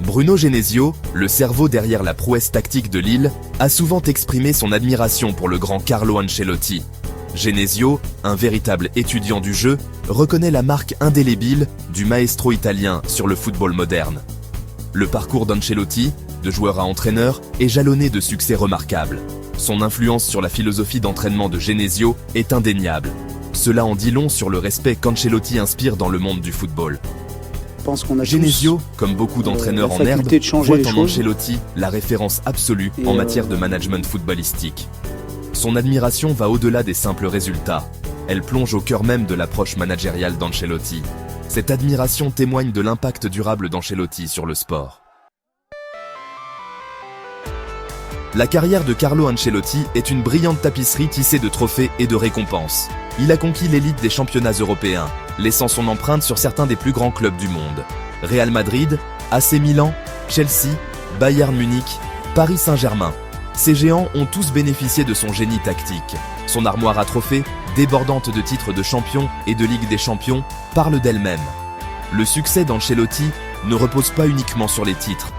Bruno Genesio, le cerveau derrière la prouesse tactique de Lille, a souvent exprimé son admiration pour le grand Carlo Ancelotti. Genesio, un véritable étudiant du jeu, reconnaît la marque indélébile du maestro italien sur le football moderne. Le parcours d'Ancelotti, de joueur à entraîneur, est jalonné de succès remarquables. Son influence sur la philosophie d'entraînement de Genesio est indéniable. Cela en dit long sur le respect qu'Ancelotti inspire dans le monde du football. Genesio, comme beaucoup d'entraîneurs en herbe, voit en Ancelotti la référence absolue en matière de management footballistique. Son admiration va au-delà des simples résultats. Elle plonge au cœur même de l'approche managériale d'Ancelotti. Cette admiration témoigne de l'impact durable d'Ancelotti sur le sport. La carrière de Carlo Ancelotti est une brillante tapisserie tissée de trophées et de récompenses. Il a conquis l'élite des championnats européens, laissant son empreinte sur certains des plus grands clubs du monde. Real Madrid, AC Milan, Chelsea, Bayern Munich, Paris Saint-Germain. Ces géants ont tous bénéficié de son génie tactique. Son armoire à trophées, débordante de titres de champion et de Ligue des champions, parle d'elle-même. Le succès d'Ancelotti ne repose pas uniquement sur les titres.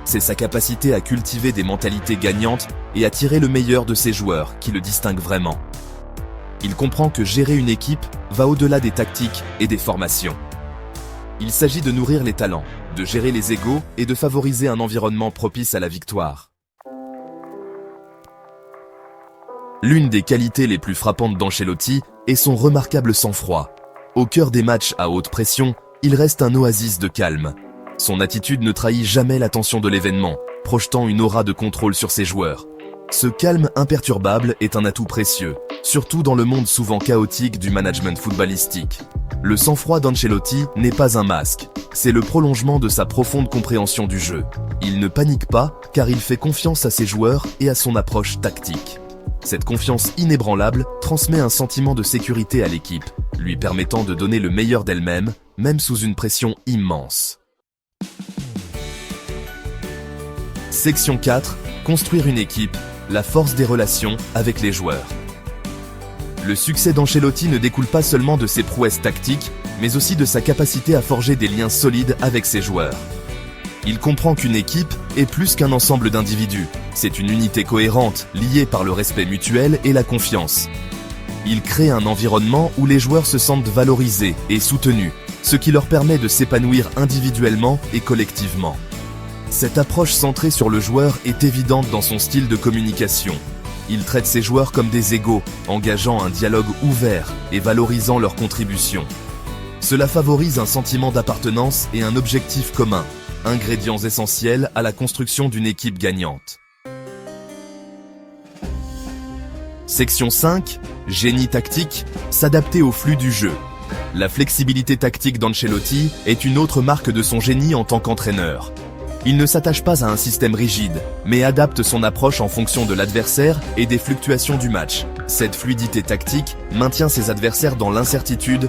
C'est sa capacité à cultiver des mentalités gagnantes et à tirer le meilleur de ses joueurs qui le distingue vraiment. Il comprend que gérer une équipe va au-delà des tactiques et des formations. Il s'agit de nourrir les talents, de gérer les égos et de favoriser un environnement propice à la victoire. L'une des qualités les plus frappantes d'Ancelotti est son remarquable sang-froid. Au cœur des matchs à haute pression, il reste un oasis de calme. Son attitude ne trahit jamais la tension de l'événement, projetant une aura de contrôle sur ses joueurs. Ce calme imperturbable est un atout précieux, surtout dans le monde souvent chaotique du management footballistique. Le sang-froid d'Ancelotti n'est pas un masque, c'est le prolongement de sa profonde compréhension du jeu. Il ne panique pas car il fait confiance à ses joueurs et à son approche tactique. Cette confiance inébranlable transmet un sentiment de sécurité à l'équipe, lui permettant de donner le meilleur d'elle-même, même sous une pression immense. Section 4. Construire une équipe, la force des relations avec les joueurs. Le succès d'Ancelotti ne découle pas seulement de ses prouesses tactiques, mais aussi de sa capacité à forger des liens solides avec ses joueurs. Il comprend qu'une équipe est plus qu'un ensemble d'individus. C'est une unité cohérente, liée par le respect mutuel et la confiance. Il crée un environnement où les joueurs se sentent valorisés et soutenus, ce qui leur permet de s'épanouir individuellement et collectivement. Cette approche centrée sur le joueur est évidente dans son style de communication. Il traite ses joueurs comme des égaux, engageant un dialogue ouvert et valorisant leurs contributions. Cela favorise un sentiment d'appartenance et un objectif commun, ingrédients essentiels à la construction d'une équipe gagnante. Section 5. Génie tactique, s'adapter au flux du jeu. La flexibilité tactique d'Ancelotti est une autre marque de son génie en tant qu'entraîneur. Il ne s'attache pas à un système rigide, mais adapte son approche en fonction de l'adversaire et des fluctuations du match. Cette fluidité tactique maintient ses adversaires dans l'incertitude